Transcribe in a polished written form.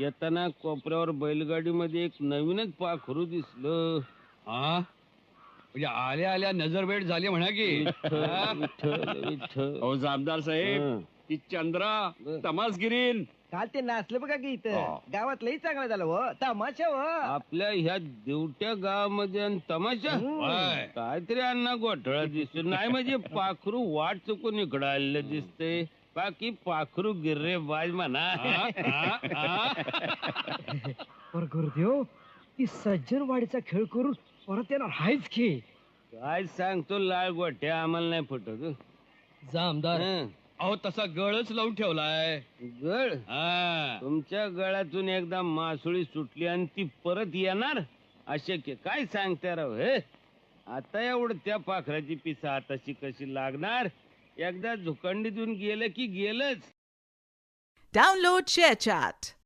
येताना कोपऱ्यावर बैलगाडीमध्ये एक नवीनच पाखरू दिसलं. हा म्हणजे आल्या आल्या नजरभेट झाली म्हणा की. विठ्ठल विठ्ठल विठ्ठल. हो जामदार साहेब, हं. ती चंद्रा बर. काल ते नाचलं बघा की इथं हा. गावात लई चांगलं झालं हो तमाशा हो. आपल्या ह्या देवट्या गावामध्ये आणि तमाशा होय. काहीतरी अण्णा घोटाळा दिसतो. नाही म्हणजे पाखरू वाट चुकून इकडं आलेलं दिसतंय. बाकी पाखरू गिर्रे बाज म्हणा. पर गुरुदेव ती सज्जनवाडीचा खेळ करून परत येणार हायच की. काय सांगतो लाल गोट्या आम्हाला नाही पटत. जामदार हं. अहो तसा गळच लावून ठेवलाय. गळ हा. तुमच्या गळ्यातून एकदा मासुळी सुटली आणि ती परत येणार अशक्य. काय सांगता राव हे. आता एवढं त्या पाखराची पिसा हाताशी कशी लागणार. एकदा झुकंडीतून गेलं की गेलंच. Download ShareChat.